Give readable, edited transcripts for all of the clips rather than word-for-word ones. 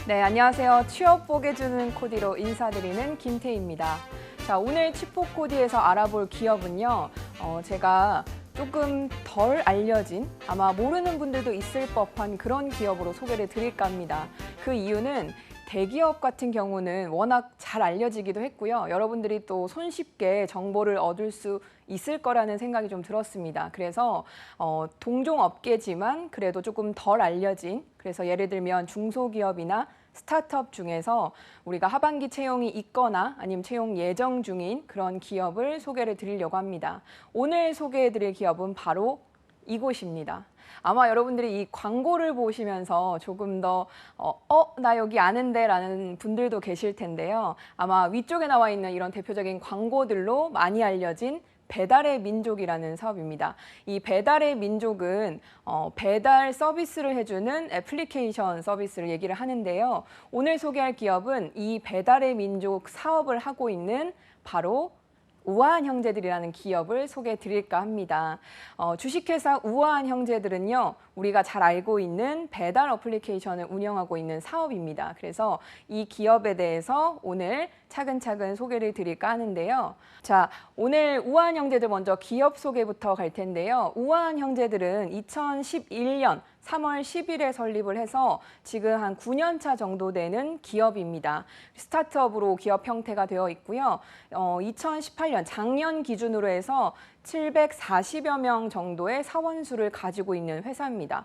네, 안녕하세요. 취업 보게 주는 코디로 인사드리는 김태희입니다. 자, 오늘 치포코디에서 알아볼 기업은요. 제가 조금 덜 알려진, 아마 모르는 분들도 있을 법한 그런 기업으로 소개를 드릴까 합니다. 그 이유는 대기업 같은 경우는 워낙 잘 알려지기도 했고요. 여러분들이 또 손쉽게 정보를 얻을 수 있을 거라는 생각이 좀 들었습니다. 그래서 동종 업계지만 그래도 조금 덜 알려진, 그래서 예를 들면 중소기업이나 스타트업 중에서 우리가 하반기 채용이 있거나 아니면 채용 예정 중인 그런 기업을 소개를 드리려고 합니다. 오늘 소개해드릴 기업은 바로 이곳입니다. 아마 여러분들이 이 광고를 보시면서 조금 더 나 여기 아는데 라는 분들도 계실 텐데요. 아마 위쪽에 나와 있는 이런 대표적인 광고들로 많이 알려진 배달의 민족이라는 사업입니다. 이 배달의 민족은 배달 서비스를 해주는 애플리케이션 서비스를 얘기를 하는데요. 오늘 소개할 기업은 이 배달의 민족 사업을 하고 있는 바로 우아한 형제들이라는 기업을 소개해 드릴까 합니다. 주식회사 우아한 형제들은요, 우리가 잘 알고 있는 배달 어플리케이션을 운영하고 있는 사업입니다. 그래서 이 기업에 대해서 오늘 차근차근 소개를 드릴까 하는데요. 자, 오늘 우아한 형제들 먼저 기업 소개부터 갈 텐데요. 우아한 형제들은 2011년 3월 10일에 설립을 해서 지금 한 9년 차 정도 되는 기업입니다. 스타트업으로 기업 형태가 되어 있고요. 2018년 작년 기준으로 해서 740여 명 정도의 사원 수를 가지고 있는 회사입니다.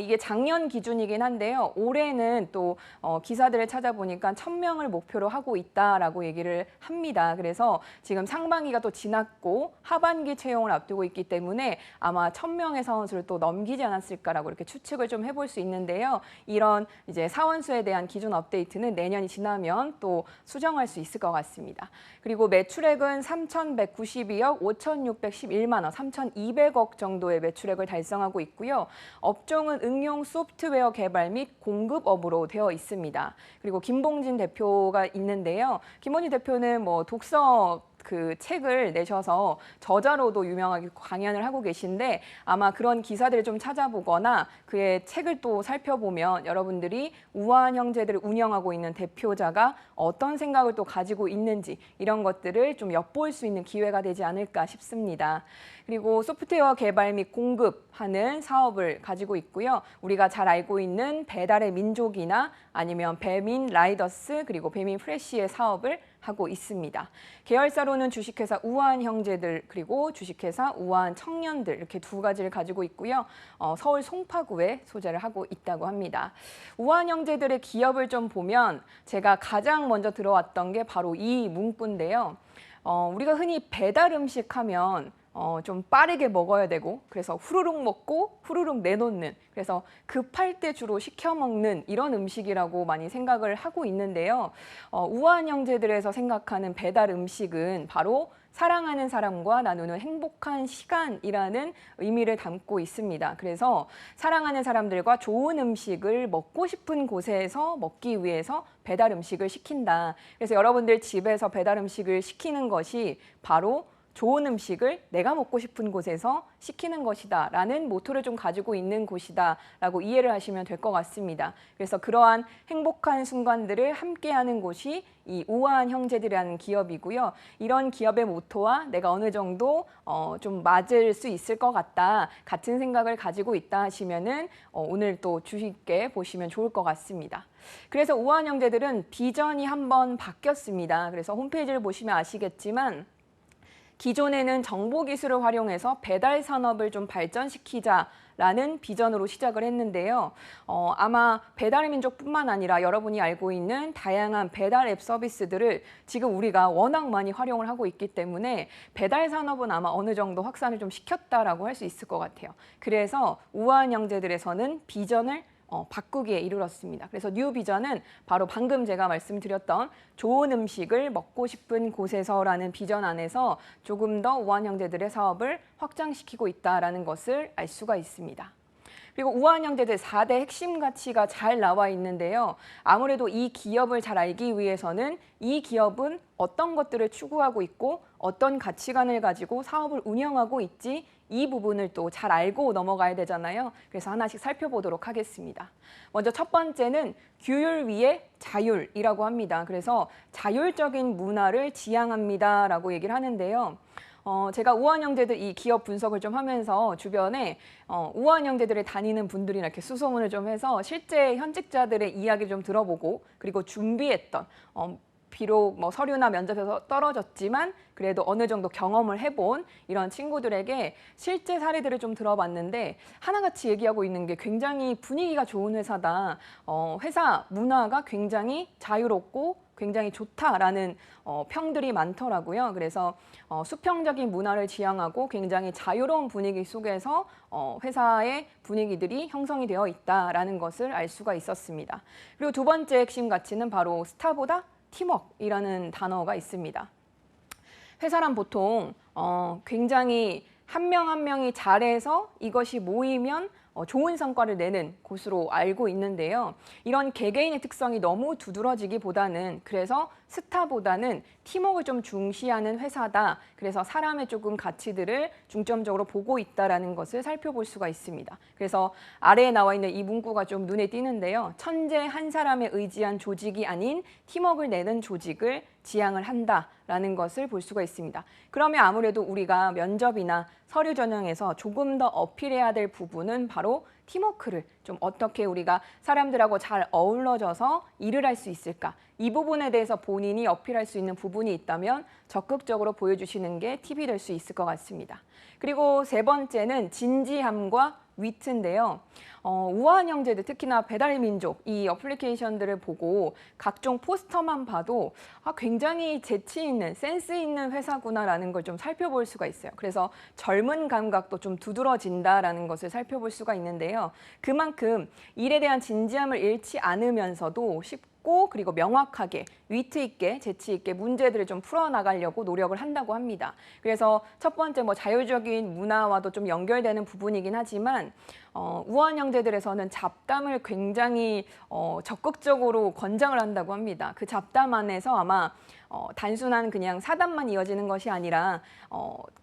이게 작년 기준이긴 한데요. 올해는 또 기사들을 찾아보니까 1000명을 목표로 하고 있다라고 얘기를 합니다. 그래서 지금 상반기가 또 지났고 하반기 채용을 앞두고 있기 때문에 아마 1000명의 사원 수를 또 넘기지 않았을까라고 이렇게 추측을 좀 해볼 수 있는데요. 이런 이제 사원 수에 대한 기준 업데이트는 내년이 지나면 또 수정할 수 있을 것 같습니다. 그리고 매출액은 3,192억 5,611만 원, 3,200억 정도의 매출액을 달성하고 있고요. 업종은 응용 소프트웨어 개발 및 공급업으로 되어 있습니다. 그리고 김봉진 대표가 있는데요. 김봉진 대표는 뭐 독서 그 책을 내셔서 저자로도 유명하게 강연을 하고 계신데 아마 그런 기사들을 좀 찾아보거나 그의 책을 또 살펴보면 여러분들이 우아한 형제들을 운영하고 있는 대표자가 어떤 생각을 또 가지고 있는지 이런 것들을 좀 엿볼 수 있는 기회가 되지 않을까 싶습니다. 그리고 소프트웨어 개발 및 공급하는 사업을 가지고 있고요. 우리가 잘 알고 있는 배달의 민족이나 아니면 배민 라이더스 그리고 배민 프레쉬의 사업을 하고 있습니다. 계열사로는 주식회사 우아한 형제들 그리고 주식회사 우아한 청년들 이렇게 두 가지를 가지고 있고요. 서울 송파구에 소재를 하고 있다고 합니다. 우아한 형제들의 기업을 좀 보면 제가 가장 먼저 들어왔던 게 바로 이 문구인데요. 우리가 흔히 배달 음식 하면 좀 빠르게 먹어야 되고 그래서 후루룩 먹고 후루룩 내놓는 그래서 급할 때 주로 시켜 먹는 이런 음식이라고 많이 생각을 하고 있는데요. 우아한 형제들에서 생각하는 배달 음식은 바로 사랑하는 사람과 나누는 행복한 시간이라는 의미를 담고 있습니다. 그래서 사랑하는 사람들과 좋은 음식을 먹고 싶은 곳에서 먹기 위해서 배달 음식을 시킨다. 그래서 여러분들 집에서 배달 음식을 시키는 것이 바로 좋은 음식을 내가 먹고 싶은 곳에서 시키는 것이다 라는 모토를 좀 가지고 있는 곳이다 라고 이해를 하시면 될 것 같습니다. 그래서 그러한 행복한 순간들을 함께하는 곳이 이 우아한 형제들이라는 기업이고요. 이런 기업의 모토와 내가 어느 정도 좀 맞을 수 있을 것 같다, 같은 생각을 가지고 있다 하시면은 오늘 또 주의 깊게 보시면 좋을 것 같습니다. 그래서 우아한 형제들은 비전이 한번 바뀌었습니다. 그래서 홈페이지를 보시면 아시겠지만 기존에는 정보기술을 활용해서 배달 산업을 좀 발전시키자라는 비전으로 시작을 했는데요. 아마 배달의 민족뿐만 아니라 여러분이 알고 있는 다양한 배달 앱 서비스들을 지금 우리가 워낙 많이 활용을 하고 있기 때문에 배달 산업은 아마 어느 정도 확산을 좀 시켰다라고 할 수 있을 것 같아요. 그래서 우아한 형제들에서는 비전을 바꾸기에 이르렀습니다. 그래서 뉴 비전은 바로 방금 제가 말씀드렸던 좋은 음식을 먹고 싶은 곳에서라는 비전 안에서 조금 더 우아한 형제들의 사업을 확장시키고 있다는 것을 알 수가 있습니다. 그리고 우한형제들 4대 핵심 가치가 잘 나와 있는데요. 아무래도 이 기업을 잘 알기 위해서는 이 기업은 어떤 것들을 추구하고 있고 어떤 가치관을 가지고 사업을 운영하고 있지 이 부분을 또 잘 알고 넘어가야 되잖아요. 그래서 하나씩 살펴보도록 하겠습니다. 먼저 첫 번째는 규율 위에 자율이라고 합니다. 그래서 자율적인 문화를 지향합니다라고 얘기를 하는데요. 제가 우한형제들 이 기업 분석을 좀 하면서 주변에 우한형제들을 다니는 분들이나 이렇게 수소문을 좀 해서 실제 현직자들의 이야기를 좀 들어보고 그리고 준비했던 비록 뭐 서류나 면접에서 떨어졌지만 그래도 어느 정도 경험을 해본 이런 친구들에게 실제 사례들을 좀 들어봤는데 하나같이 얘기하고 있는 게 굉장히 분위기가 좋은 회사다. 회사 문화가 굉장히 자유롭고 굉장히 좋다라는 평들이 많더라고요. 그래서 수평적인 문화를 지향하고 굉장히 자유로운 분위기 속에서 회사의 분위기들이 형성이 되어 있다라는 것을 알 수가 있었습니다. 그리고 두 번째 핵심 가치는 바로 스타보다 팀워크이라는 단어가 있습니다. 회사란 보통 굉장히 한 명 한 명이 잘해서 이것이 모이면 좋은 성과를 내는 곳으로 알고 있는데요. 이런 개개인의 특성이 너무 두드러지기보다는 그래서 스타보다는 팀워크를 좀 중시하는 회사다. 그래서 사람의 조금 가치들을 중점적으로 보고 있다는 것을 살펴볼 수가 있습니다. 그래서 아래에 나와 있는 이 문구가 좀 눈에 띄는데요. 천재 한 사람에 의지한 조직이 아닌 팀워크를 내는 조직을 지향을 한다라는 것을 볼 수가 있습니다. 그러면 아무래도 우리가 면접이나 서류 전형에서 조금 더 어필해야 될 부분은 바로 팀워크를 좀 어떻게 우리가 사람들하고 잘 어우러져서 일을 할 수 있을까? 이 부분에 대해서 본인이 어필할 수 있는 부분이 있다면 적극적으로 보여주시는 게 팁이 될 수 있을 것 같습니다. 그리고 세 번째는 진지함과 위트인데요. 우한형제들 특히나 배달민족 이 어플리케이션들을 보고 각종 포스터만 봐도 굉장히 재치 있는 센스 있는 회사구나라는 걸 좀 살펴볼 수가 있어요. 그래서 젊은 감각도 좀 두드러진다라는 것을 살펴볼 수가 있는데요. 그만큼 일에 대한 진지함을 잃지 않으면서도 쉽고 그리고 명확하게 위트 있게 재치 있게 문제들을 좀 풀어나가려고 노력을 한다고 합니다. 그래서 첫 번째 자율적인 문화와도 좀 연결되는 부분이긴 하지만 우한형제들에서는 잡담을 굉장히 적극적으로 권장을 한다고 합니다. 그 잡담 안에서 아마 단순한 그냥 사담만 이어지는 것이 아니라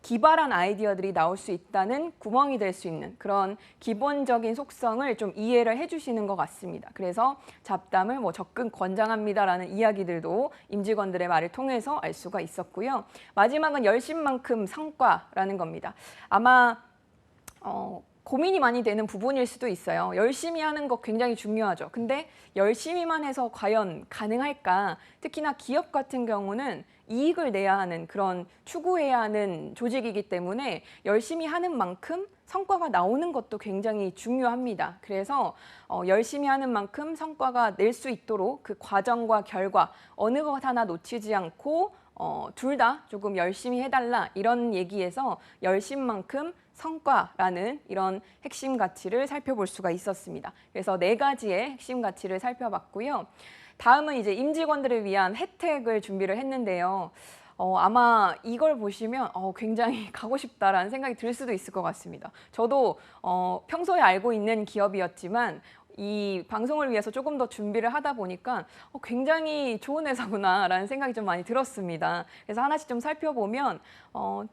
기발한 아이디어들이 나올 수 있다는 구멍이 될 수 있는 그런 기본적인 속성을 좀 이해를 해주시는 것 같습니다. 그래서 잡담을 적극 권장합니다라는 이야기들도 임직원들의 말을 통해서 알 수가 있었고요. 마지막은 열심만큼 성과라는 겁니다. 아마 고민이 많이 되는 부분일 수도 있어요. 열심히 하는 거 굉장히 중요하죠. 근데 열심히만 해서 과연 가능할까? 특히나 기업 같은 경우는 이익을 내야 하는 그런 추구해야 하는 조직이기 때문에 열심히 하는 만큼 성과가 나오는 것도 굉장히 중요합니다. 그래서 열심히 하는 만큼 성과가 낼 수 있도록 그 과정과 결과 어느 것 하나 놓치지 않고 둘 다 조금 열심히 해달라 이런 얘기에서 열심만큼 성과라는 이런 핵심 가치를 살펴볼 수가 있었습니다. 그래서 4가지의 핵심 가치를 살펴봤고요. 다음은 이제 임직원들을 위한 혜택을 준비를 했는데요. 아마 이걸 보시면 굉장히 가고 싶다라는 생각이 들 수도 있을 것 같습니다. 저도 평소에 알고 있는 기업이었지만 이 방송을 위해서 조금 더 준비를 하다 보니까 굉장히 좋은 회사구나라는 생각이 좀 많이 들었습니다. 그래서 하나씩 좀 살펴보면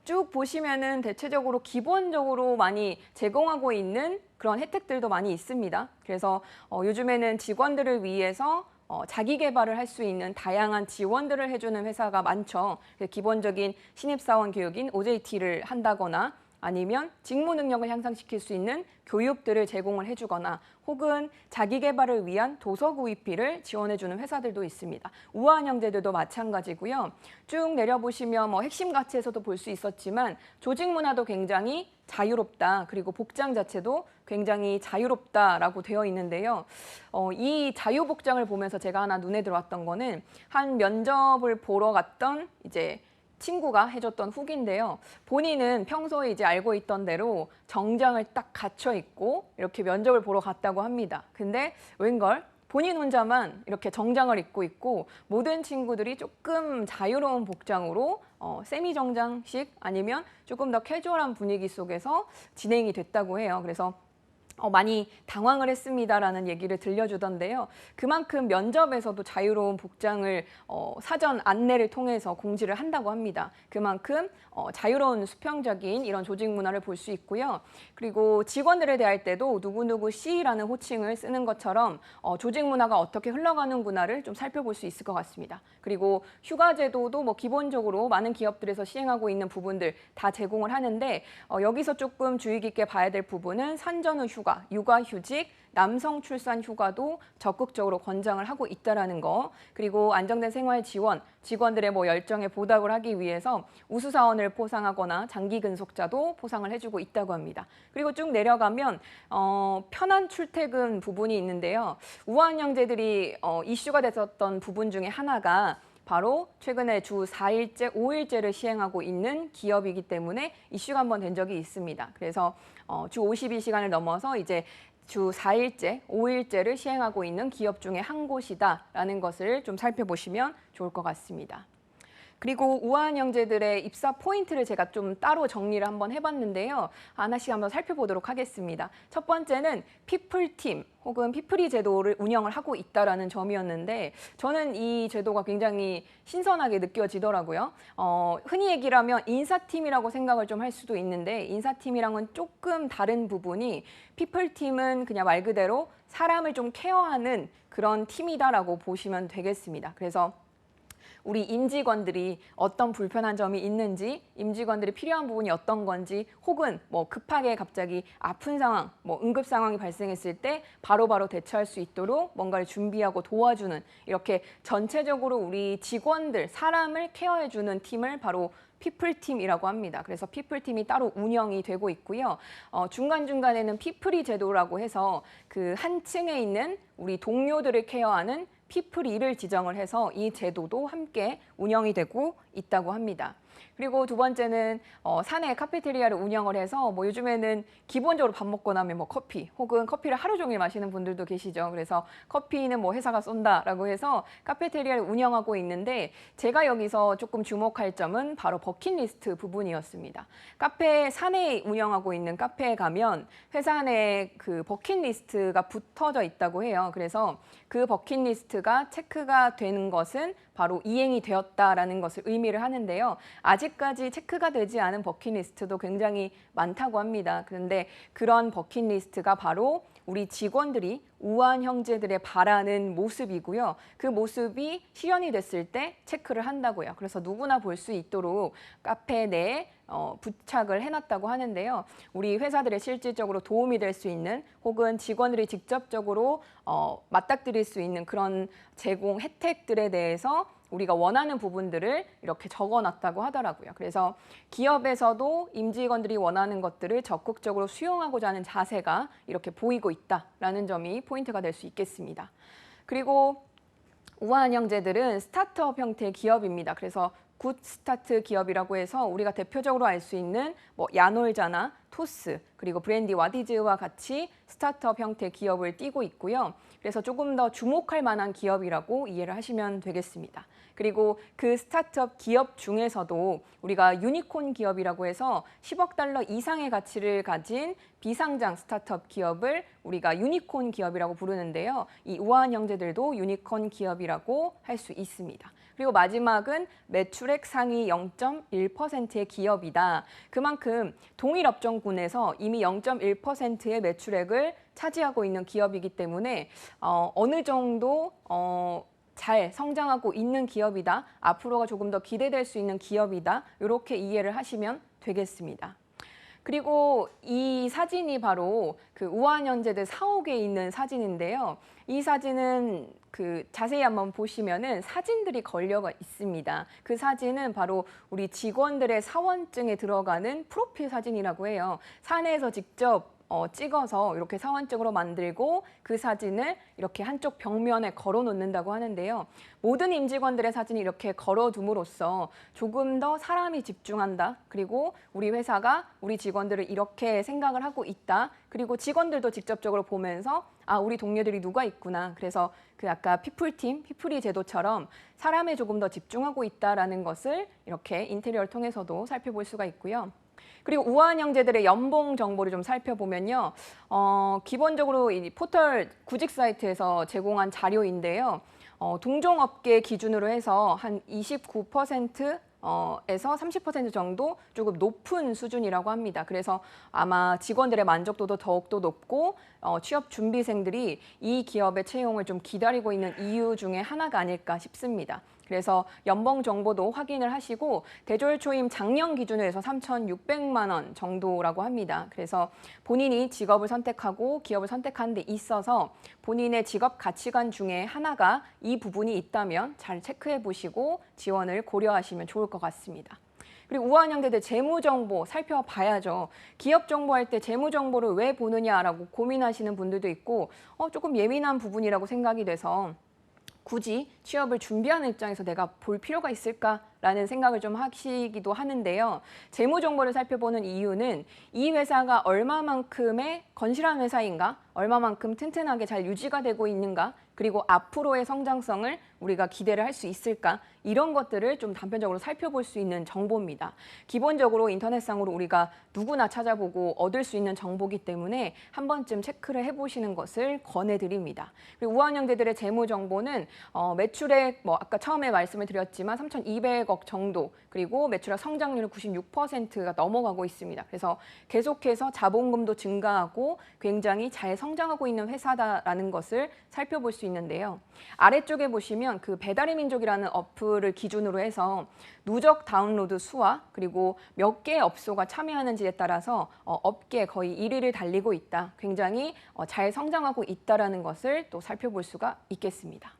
쭉 보시면은 대체적으로 기본적으로 많이 제공하고 있는 그런 혜택들도 많이 있습니다. 그래서 요즘에는 직원들을 위해서 자기 개발을 할 수 있는 다양한 지원들을 해주는 회사가 많죠. 기본적인 신입사원 교육인 OJT를 한다거나 아니면 직무 능력을 향상시킬 수 있는 교육들을 제공을 해주거나 혹은 자기 개발을 위한 도서 구입비를 지원해주는 회사들도 있습니다. 우한형제들도 마찬가지고요. 쭉 내려보시면 핵심 가치에서도 볼 수 있었지만 조직 문화도 굉장히 자유롭다. 그리고 복장 자체도 굉장히 자유롭다라고 되어 있는데요. 이 자유복장을 보면서 제가 하나 눈에 들어왔던 거는 한 면접을 보러 갔던 이제 친구가 해줬던 후기인데요. 본인은 평소에 이제 알고 있던 대로 정장을 딱 갖춰 입고 이렇게 면접을 보러 갔다고 합니다. 근데 웬걸 본인 혼자만 이렇게 정장을 입고 있고 모든 친구들이 조금 자유로운 복장으로 세미 정장식 아니면 조금 더 캐주얼한 분위기 속에서 진행이 됐다고 해요. 그래서 많이 당황을 했습니다라는 얘기를 들려주던데요. 그만큼 면접에서도 자유로운 복장을 사전 안내를 통해서 공지를 한다고 합니다. 그만큼 자유로운 수평적인 이런 조직 문화를 볼 수 있고요. 그리고 직원들에 대할 때도 누구누구 씨라는 호칭을 쓰는 것처럼 조직 문화가 어떻게 흘러가는구나를 좀 살펴볼 수 있을 것 같습니다. 그리고 휴가 제도도 뭐 기본적으로 많은 기업들에서 시행하고 있는 부분들 다 제공을 하는데 여기서 조금 주의 깊게 봐야 될 부분은 산전 후 휴가, 육아휴직, 남성 출산 휴가도 적극적으로 권장을 하고 있다라는 거. 그리고 안정된 생활 지원, 직원들의 뭐 열정에 보답을 하기 위해서 우수사원을 포상하거나 장기 근속자도 포상을 해주고 있다고 합니다. 그리고 쭉 내려가면 편한 출퇴근 부분이 있는데요. 우한 형제들이 이슈가 됐었던 부분 중에 하나가 바로 최근에 주 4일제, 5일제를 시행하고 있는 기업이기 때문에 이슈가 한번 된 적이 있습니다. 그래서 주 52시간을 넘어서 이제 주 4일제, 5일제를 시행하고 있는 기업 중에 한 곳이다라는 것을 좀 살펴보시면 좋을 것 같습니다. 그리고 우한 형제들의 입사 포인트를 제가 좀 따로 정리를 한번 해봤는데요. 하나씩 한번 살펴보도록 하겠습니다. 첫 번째는 피플팀 혹은 피플이 제도를 운영을 하고 있다라는 점이었는데 저는 이 제도가 굉장히 신선하게 느껴지더라고요. 흔히 얘기를 하면 인사팀이라고 생각을 좀 할 수도 있는데 인사팀이랑은 조금 다른 부분이 피플팀은 그냥 말 그대로 사람을 좀 케어하는 그런 팀이다라고 보시면 되겠습니다. 그래서 우리 임직원들이 어떤 불편한 점이 있는지, 임직원들이 필요한 부분이 어떤 건지, 혹은 뭐 급하게 갑자기 아픈 상황, 뭐 응급 상황이 발생했을 때 바로바로 대처할 수 있도록 뭔가를 준비하고 도와주는 이렇게 전체적으로 우리 직원들, 사람을 케어해주는 팀을 바로 피플팀이라고 합니다. 그래서 피플팀이 따로 운영이 되고 있고요. 중간중간에는 피플이 제도라고 해서 그 한 층에 있는 우리 동료들을 케어하는 피플2를 지정을 해서 이 제도도 함께 운영이 되고 있다고 합니다. 그리고 두 번째는 사내 카페테리아를 운영을 해서 뭐 요즘에는 기본적으로 밥 먹고 나면 뭐 커피 혹은 커피를 하루 종일 마시는 분들도 계시죠. 그래서 커피는 뭐 회사가 쏜다라고 해서 카페테리아를 운영하고 있는데 제가 여기서 조금 주목할 점은 바로 버킷리스트 부분이었습니다. 카페 사내에 운영하고 있는 카페에 가면 회사 내에 그 버킷리스트가 붙어져 있다고 해요. 그래서 그 버킷리스트가 체크가 되는 것은 바로 이행이 되었다라는 것을 의미를 하는데요. 아직까지 체크가 되지 않은 버킷리스트도 굉장히 많다고 합니다. 그런데 그런 버킷리스트가 바로 우리 직원들이 우한 형제들의 바라는 모습이고요. 그 모습이 실현이 됐을 때 체크를 한다고요. 그래서 누구나 볼 수 있도록 카페 내에 부착을 해놨다고 하는데요. 우리 회사들에 실질적으로 도움이 될 수 있는 혹은 직원들이 직접적으로 맞닥뜨릴 수 있는 그런 제공 혜택들에 대해서 우리가 원하는 부분들을 이렇게 적어놨다고 하더라고요. 그래서 기업에서도 임직원들이 원하는 것들을 적극적으로 수용하고자 하는 자세가 이렇게 보이고 있다라는 점이 포인트가 될 수 있겠습니다. 그리고 우한 형제들은 스타트업 형태의 기업입니다. 그래서 굿 스타트 기업이라고 해서 우리가 대표적으로 알 수 있는 뭐 야놀자나 토스 그리고 브랜디 와디즈와 같이 스타트업 형태의 기업을 띄고 있고요. 그래서 조금 더 주목할 만한 기업이라고 이해를 하시면 되겠습니다. 그리고 그 스타트업 기업 중에서도 우리가 유니콘 기업이라고 해서 10억 달러 이상의 가치를 가진 비상장 스타트업 기업을 우리가 유니콘 기업이라고 부르는데요. 이 우한 형제들도 유니콘 기업이라고 할 수 있습니다. 그리고 마지막은 매출액 상위 0.1%의 기업이다. 그만큼 동일 업종군에서 이미 0.1%의 매출액을 차지하고 있는 기업이기 때문에 어느 정도 잘 성장하고 있는 기업이다. 앞으로가 조금 더 기대될 수 있는 기업이다. 이렇게 이해를 하시면 되겠습니다. 그리고 이 사진이 바로 그 우한 형제들 사옥에 있는 사진인데요. 이 사진은 그 자세히 한번 보시면은 사진들이 걸려가 있습니다. 그 사진은 바로 우리 직원들의 사원증에 들어가는 프로필 사진이라고 해요. 사내에서 직접 찍어서 이렇게 사원증으로 만들고 그 사진을 이렇게 한쪽 벽면에 걸어 놓는다고 하는데요. 모든 임직원들의 사진이 이렇게 걸어둠으로써 조금 더 사람이 집중한다. 그리고 우리 회사가 우리 직원들을 이렇게 생각을 하고 있다. 그리고 직원들도 직접적으로 보면서 우리 동료들이 누가 있구나. 그래서 그 아까 피플팀, 피플이 제도처럼 사람에 조금 더 집중하고 있다라는 것을 이렇게 인테리어를 통해서도 살펴볼 수가 있고요. 그리고 우아한 형제들의 연봉 정보를 좀 살펴보면요. 기본적으로 이 포털 구직 사이트에서 제공한 자료인데요. 동종업계 기준으로 해서 한 29% 에서 30% 정도 조금 높은 수준이라고 합니다. 그래서 아마 직원들의 만족도도 더욱더 높고 취업 준비생들이 이 기업의 채용을 좀 기다리고 있는 이유 중에 하나가 아닐까 싶습니다. 그래서 연봉 정보도 확인을 하시고 대졸 초임 작년 기준으로 해서 3,600만 원 정도라고 합니다. 그래서 본인이 직업을 선택하고 기업을 선택하는 데 있어서 본인의 직업 가치관 중에 하나가 이 부분이 있다면 잘 체크해 보시고 지원을 고려하시면 좋을 것 같습니다. 그리고 우아한 형제들 재무 정보 살펴봐야죠. 기업 정보할 때 재무 정보를 왜 보느냐라고 고민하시는 분들도 있고 조금 예민한 부분이라고 생각이 돼서 굳이 취업을 준비하는 입장에서 내가 볼 필요가 있을까라는 생각을 좀 하시기도 하는데요. 재무 정보를 살펴보는 이유는 이 회사가 얼마만큼의 건실한 회사인가, 얼마만큼 튼튼하게 잘 유지가 되고 있는가, 그리고 앞으로의 성장성을 우리가 기대를 할 수 있을까, 이런 것들을 좀 단편적으로 살펴볼 수 있는 정보입니다. 기본적으로 인터넷상으로 우리가 누구나 찾아보고 얻을 수 있는 정보이기 때문에 한 번쯤 체크를 해보시는 것을 권해드립니다. 그리고 우아한 형제들의 재무 정보는 매출액 아까 처음에 말씀을 드렸지만 3,200억 정도, 그리고 매출액 성장률은 96%가 넘어가고 있습니다. 그래서 계속해서 자본금도 증가하고 굉장히 잘 성장하고 있는 회사다라는 것을 살펴볼 수 있는데요. 아래쪽에 보시면 그 배달의 민족이라는 어플을 기준으로 해서 누적 다운로드 수와 그리고 몇 개의 업소가 참여하는지에 따라서 업계 거의 1위를 달리고 있다. 굉장히 잘 성장하고 있다는 것을 또 살펴볼 수가 있겠습니다.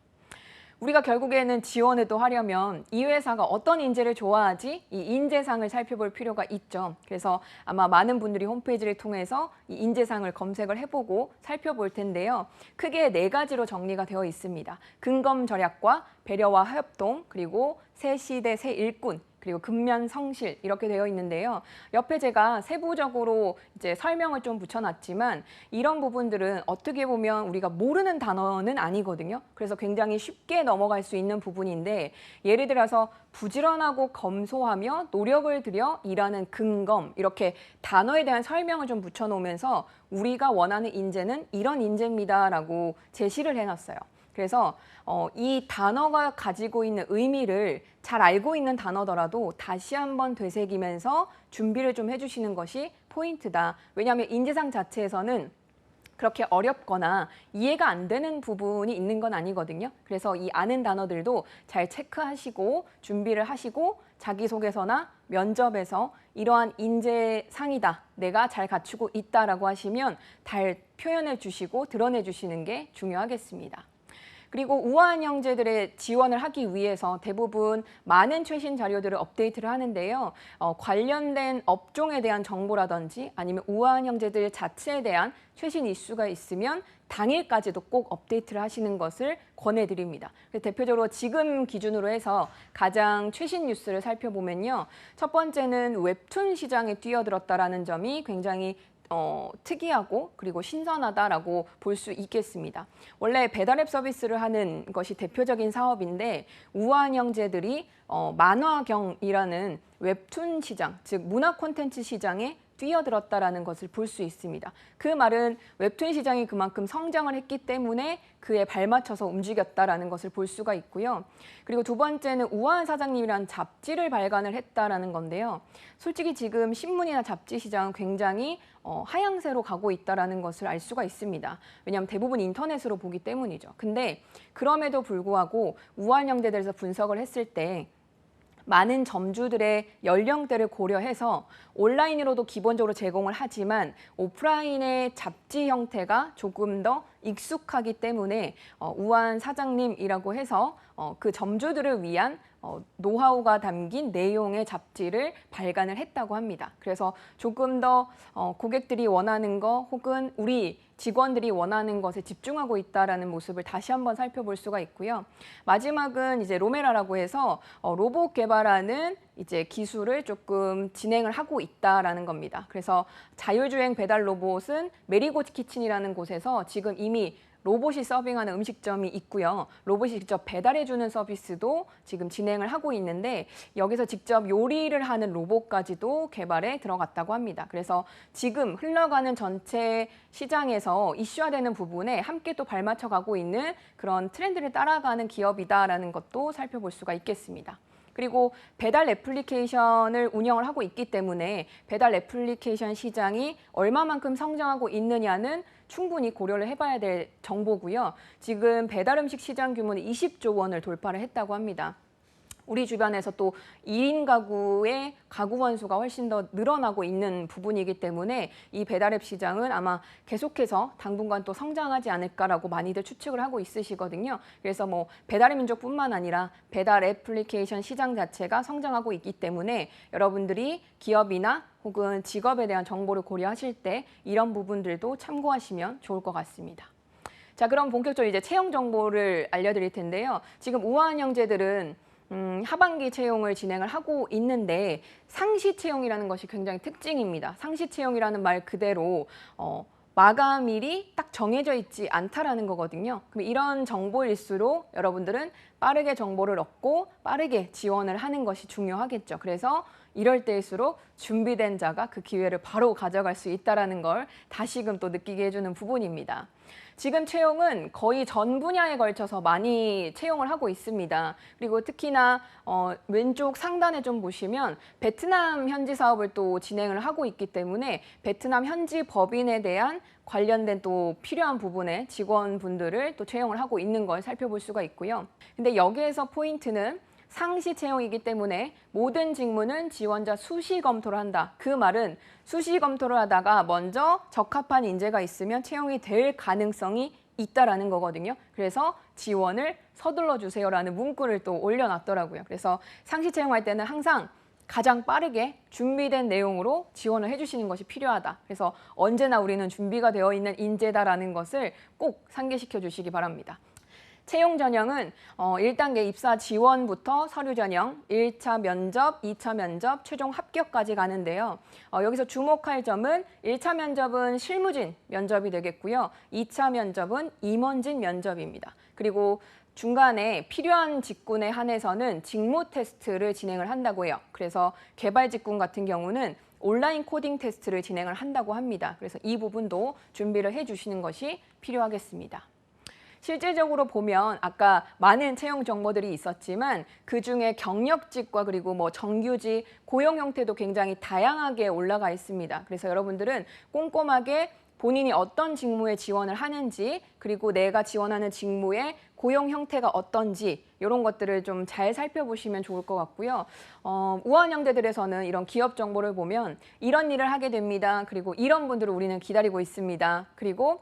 우리가 결국에는 지원을 또 하려면 이 회사가 어떤 인재를 좋아하지 이 인재상을 살펴볼 필요가 있죠. 그래서 아마 많은 분들이 홈페이지를 통해서 이 인재상을 검색을 해보고 살펴볼 텐데요. 크게 4가지로 정리가 되어 있습니다. 근검 절약과 배려와 협동, 그리고 새 시대 새 일꾼, 그리고 근면 성실, 이렇게 되어 있는데요. 옆에 제가 세부적으로 이제 설명을 좀 붙여놨지만 이런 부분들은 어떻게 보면 우리가 모르는 단어는 아니거든요. 그래서 굉장히 쉽게 넘어갈 수 있는 부분인데, 예를 들어서 부지런하고 검소하며 노력을 들여 일하는 근검, 이렇게 단어에 대한 설명을 좀 붙여놓으면서 우리가 원하는 인재는 이런 인재입니다라고 제시를 해놨어요. 그래서 이 단어가 가지고 있는 의미를 잘 알고 있는 단어더라도 다시 한번 되새기면서 준비를 좀 해주시는 것이 포인트다. 왜냐하면 인재상 자체에서는 그렇게 어렵거나 이해가 안 되는 부분이 있는 건 아니거든요. 그래서 이 아는 단어들도 잘 체크하시고 준비를 하시고 자기소개서나 면접에서 이러한 인재상이다, 내가 잘 갖추고 있다라고 하시면 잘 표현해 주시고 드러내 주시는 게 중요하겠습니다. 그리고 우아한 형제들의 지원을 하기 위해서 대부분 많은 최신 자료들을 업데이트를 하는데요. 관련된 업종에 대한 정보라든지 아니면 우아한 형제들 자체에 대한 최신 이슈가 있으면 당일까지도 꼭 업데이트를 하시는 것을 권해드립니다. 대표적으로 지금 기준으로 해서 가장 최신 뉴스를 살펴보면요. 첫 번째는 웹툰 시장에 뛰어들었다라는 점이 굉장히 특이하고 그리고 신선하다라고 볼 수 있겠습니다. 원래 배달앱 서비스를 하는 것이 대표적인 사업인데 우아한 형제들이 만화경이라는 웹툰 시장, 즉 문화 콘텐츠 시장에 뛰어들었다라는 것을 볼 수 있습니다. 그 말은 웹툰 시장이 그만큼 성장을 했기 때문에 그에 발맞춰서 움직였다라는 것을 볼 수가 있고요. 그리고 두 번째는 우아한 사장님이라는 잡지를 발간을 했다라는 건데요. 솔직히 지금 신문이나 잡지 시장은 굉장히 하향세로 가고 있다라는 것을 알 수가 있습니다. 왜냐하면 대부분 인터넷으로 보기 때문이죠. 근데 그럼에도 불구하고 우아한 형제들에서 분석을 했을 때 많은 점주들의 연령대를 고려해서 온라인으로도 기본적으로 제공을 하지만 오프라인의 잡지 형태가 조금 더 익숙하기 때문에 우아한 사장님이라고 해서 그 점주들을 위한 노하우가 담긴 내용의 잡지를 발간을 했다고 합니다. 그래서 조금 더 고객들이 원하는 거 혹은 우리 직원들이 원하는 것에 집중하고 있다라는 모습을 다시 한번 살펴볼 수가 있고요. 마지막은 이제 로메라라고 해서 로봇 개발하는 이제 기술을 조금 진행을 하고 있다라는 겁니다. 그래서 자율주행 배달 로봇은 메리고 키친이라는 곳에서 지금 이미 로봇이 서빙하는 음식점이 있고요. 로봇이 직접 배달해주는 서비스도 지금 진행을 하고 있는데 여기서 직접 요리를 하는 로봇까지도 개발에 들어갔다고 합니다. 그래서 지금 흘러가는 전체 시장에서 이슈화되는 부분에 함께 또 발맞춰가고 있는 그런 트렌드를 따라가는 기업이다라는 것도 살펴볼 수가 있겠습니다. 그리고 배달 애플리케이션을 운영을 하고 있기 때문에 배달 애플리케이션 시장이 얼마만큼 성장하고 있느냐는 충분히 고려를 해봐야 될 정보고요. 지금 배달 음식 시장 규모는 20조 원을 돌파를 했다고 합니다. 우리 주변에서 또 1인 가구의 가구 원수가 훨씬 더 늘어나고 있는 부분이기 때문에 이 배달앱 시장은 아마 계속해서 당분간 또 성장하지 않을까라고 많이들 추측을 하고 있으시거든요. 그래서 뭐 배달의 민족뿐만 아니라 배달 애플리케이션 시장 자체가 성장하고 있기 때문에 여러분들이 기업이나 혹은 직업에 대한 정보를 고려하실 때 이런 부분들도 참고하시면 좋을 것 같습니다. 자, 그럼 본격적으로 이제 채용 정보를 알려드릴 텐데요. 지금 우아한 형제들은 하반기 채용을 진행을 하고 있는데 상시 채용이라는 것이 굉장히 특징입니다. 상시 채용이라는 말 그대로 마감일이 딱 정해져 있지 않다라는 거거든요. 그럼 이런 정보일수록 여러분들은 빠르게 정보를 얻고 빠르게 지원을 하는 것이 중요하겠죠. 그래서 이럴 때일수록 준비된 자가 그 기회를 바로 가져갈 수 있다는 걸 다시금 또 느끼게 해주는 부분입니다. 지금 채용은 거의 전 분야에 걸쳐서 많이 채용을 하고 있습니다. 그리고 특히나 왼쪽 상단에 좀 보시면 베트남 현지 사업을 또 진행을 하고 있기 때문에 베트남 현지 법인에 대한 관련된 또 필요한 부분에 직원분들을 또 채용을 하고 있는 걸 살펴볼 수가 있고요. 근데 여기에서 포인트는 상시 채용이기 때문에 모든 직무는 지원자 수시 검토를 한다. 그 말은 수시 검토를 하다가 먼저 적합한 인재가 있으면 채용이 될 가능성이 있다라는 거거든요. 그래서 지원을 서둘러 주세요라는 문구를 또 올려놨더라고요. 그래서 상시 채용할 때는 항상 가장 빠르게 준비된 내용으로 지원을 해주시는 것이 필요하다. 그래서 언제나 우리는 준비가 되어 있는 인재다라는 것을 꼭 상기시켜 주시기 바랍니다. 채용 전형은 1단계 입사 지원부터 서류 전형, 1차 면접, 2차 면접, 최종 합격까지 가는데요. 여기서 주목할 점은 1차 면접은 실무진 면접이 되겠고요. 2차 면접은 임원진 면접입니다. 그리고 중간에 필요한 직군에 한해서는 직무 테스트를 진행을 한다고 해요. 그래서 개발 직군 같은 경우는 온라인 코딩 테스트를 진행을 한다고 합니다. 그래서 이 부분도 준비를 해주시는 것이 필요하겠습니다. 실제적으로 보면 아까 많은 채용 정보들이 있었지만 그중에 경력직과 그리고 뭐 정규직, 고용 형태도 굉장히 다양하게 올라가 있습니다. 그래서 여러분들은 꼼꼼하게 본인이 어떤 직무에 지원을 하는지 그리고 내가 지원하는 직무의 고용 형태가 어떤지 이런 것들을 좀 잘 살펴보시면 좋을 것 같고요. 우아한 형제들에서는 이런 기업 정보를 보면 이런 일을 하게 됩니다. 그리고 이런 분들을 우리는 기다리고 있습니다. 그리고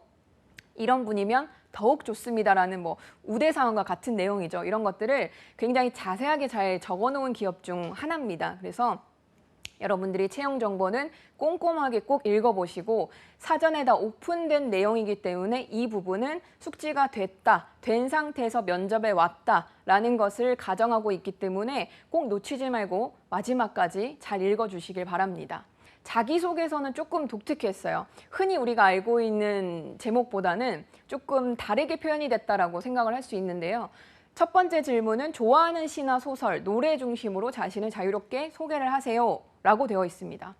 이런 분이면 더욱 좋습니다라는 뭐 우대사항과 같은 내용이죠. 이런 것들을 굉장히 자세하게 잘 적어놓은 기업 중 하나입니다. 그래서 여러분들이 채용 정보는 꼼꼼하게 꼭 읽어보시고 사전에 다 오픈된 내용이기 때문에 이 부분은 숙지가 된 상태에서 면접에 왔다라는 것을 가정하고 있기 때문에 꼭 놓치지 말고 마지막까지 잘 읽어주시길 바랍니다. 자기소개서는 조금 독특했어요. 흔히 우리가 알고 있는 제목보다는 조금 다르게 표현이 됐다라고 생각을 할 수 있는데요. 첫 번째 질문은 좋아하는 시나 소설, 노래 중심으로 자신을 자유롭게 소개를 하세요 라고 되어 있습니다.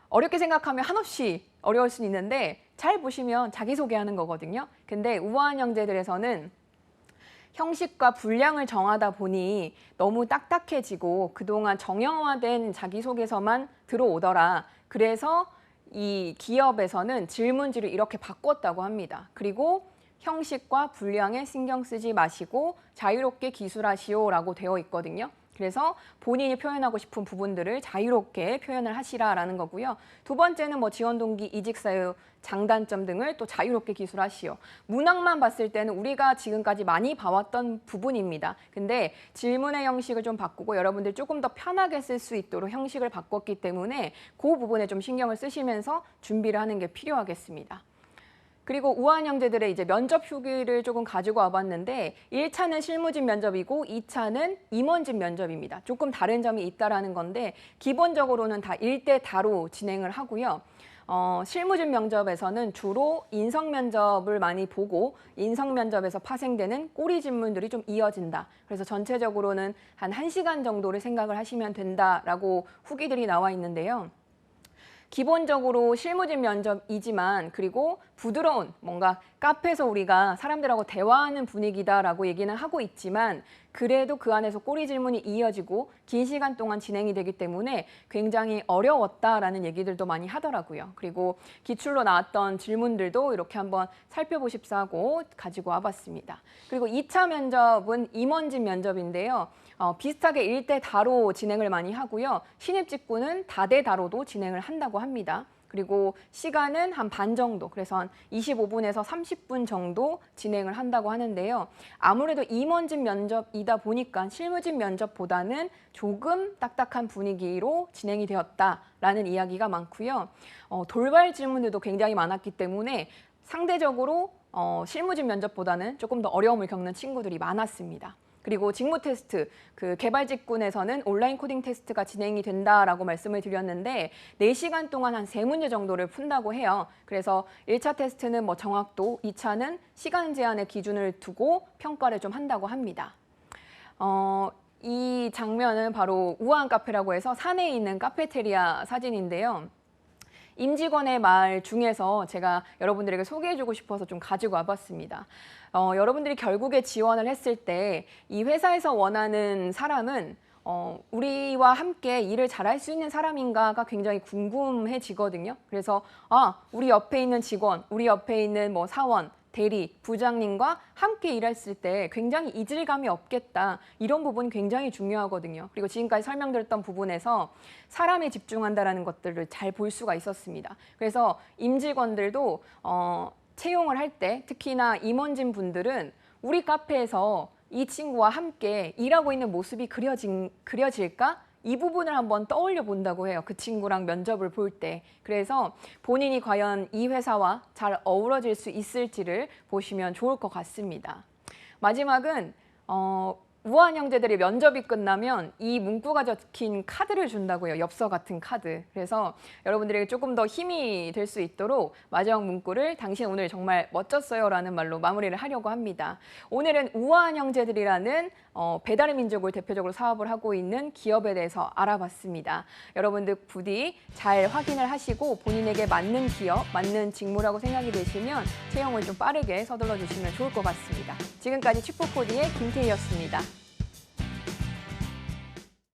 어렵게 생각하면 한없이 어려울 수 있는데 잘 보시면 자기소개하는 거거든요. 근데 우아한 형제들에서는 형식과 분량을 정하다 보니 너무 딱딱해지고 그동안 정형화된 자기소개서만 들어오더라. 그래서 이 기업에서는 질문지를 이렇게 바꿨다고 합니다. 그리고 형식과 분량에 신경 쓰지 마시고 자유롭게 기술하시오라고 되어 있거든요. 그래서 본인이 표현하고 싶은 부분들을 자유롭게 표현을 하시라라는 거고요. 두 번째는 뭐 지원 동기, 이직 사유, 장단점 등을 또 자유롭게 기술하시오. 문항만 봤을 때는 우리가 지금까지 많이 봐왔던 부분입니다. 근데 질문의 형식을 좀 바꾸고 여러분들 조금 더 편하게 쓸 수 있도록 형식을 바꿨기 때문에 그 부분에 좀 신경을 쓰시면서 준비를 하는 게 필요하겠습니다. 그리고 우아한 형제들의 이제 면접 후기를 조금 가지고 와봤는데 1차는 실무진 면접이고 2차는 임원진 면접입니다. 조금 다른 점이 있다라는 건데 기본적으로는 다 1대 다로 진행을 하고요. 실무진 면접에서는 주로 인성 면접을 많이 보고 인성 면접에서 파생되는 꼬리 질문들이 좀 이어진다. 그래서 전체적으로는 한 1시간 정도를 생각을 하시면 된다라고 후기들이 나와 있는데요. 기본적으로 실무진 면접이지만 그리고 부드러운 뭔가 카페에서 우리가 사람들하고 대화하는 분위기다라고 얘기는 하고 있지만 그래도 그 안에서 꼬리 질문이 이어지고 긴 시간 동안 진행이 되기 때문에 굉장히 어려웠다라는 얘기들도 많이 하더라고요. 그리고 기출로 나왔던 질문들도 이렇게 한번 살펴보십사 하고 가지고 와봤습니다. 그리고 2차 면접은 임원진 면접인데요. 비슷하게 1대 다로 진행을 많이 하고요. 신입 직구는 다대 다로도 진행을 한다고 합니다. 그리고 시간은 한 반 정도, 그래서 한 25분에서 30분 정도 진행을 한다고 하는데요. 아무래도 임원진 면접이다 보니까 실무진 면접보다는 조금 딱딱한 분위기로 진행이 되었다라는 이야기가 많고요. 돌발 질문들도 굉장히 많았기 때문에 상대적으로 실무진 면접보다는 조금 더 어려움을 겪는 친구들이 많았습니다. 그리고 직무 테스트, 그 개발직군에서는 온라인 코딩 테스트가 진행이 된다라고 말씀을 드렸는데 4시간 동안 한 3문제 정도를 푼다고 해요. 그래서 1차 테스트는 뭐 정확도, 2차는 시간 제한의 기준을 두고 평가를 좀 한다고 합니다. 이 장면은 바로 우아한 카페라고 해서 산에 있는 카페테리아 사진인데요. 임직원의 말 중에서 제가 여러분들에게 소개해주고 싶어서 좀 가지고 와봤습니다. 여러분들이 결국에 지원을 했을 때 이 회사에서 원하는 사람은 우리와 함께 일을 잘할 수 있는 사람인가가 굉장히 궁금해지거든요. 그래서 우리 옆에 있는 직원, 우리 옆에 있는 뭐 사원, 대리, 부장님과 함께 일했을 때 굉장히 이질감이 없겠다. 이런 부분이 굉장히 중요하거든요. 그리고 지금까지 설명드렸던 부분에서 사람에 집중한다는 것들을 잘 볼 수가 있었습니다. 그래서 임직원들도 채용을 할 때 특히나 임원진 분들은 우리 카페에서 이 친구와 함께 일하고 있는 모습이 그려질까? 이 부분을 한번 떠올려 본다고 해요. 그 친구랑 면접을 볼 때. 그래서 본인이 과연 이 회사와 잘 어우러질 수 있을지를 보시면 좋을 것 같습니다. 마지막은 우아한 형제들이 면접이 끝나면 이 문구가 적힌 카드를 준다고요. 엽서 같은 카드. 그래서 여러분들에게 조금 더 힘이 될 수 있도록 마지막 문구를 당신 오늘 정말 멋졌어요 라는 말로 마무리를 하려고 합니다. 오늘은 우아한 형제들이라는 배달의 민족을 대표적으로 사업을 하고 있는 기업에 대해서 알아봤습니다. 여러분들 부디 잘 확인을 하시고 본인에게 맞는 기업, 맞는 직무라고 생각이 되시면 채용을 좀 빠르게 서둘러 주시면 좋을 것 같습니다. 지금까지 칩포코디의 김태희였습니다.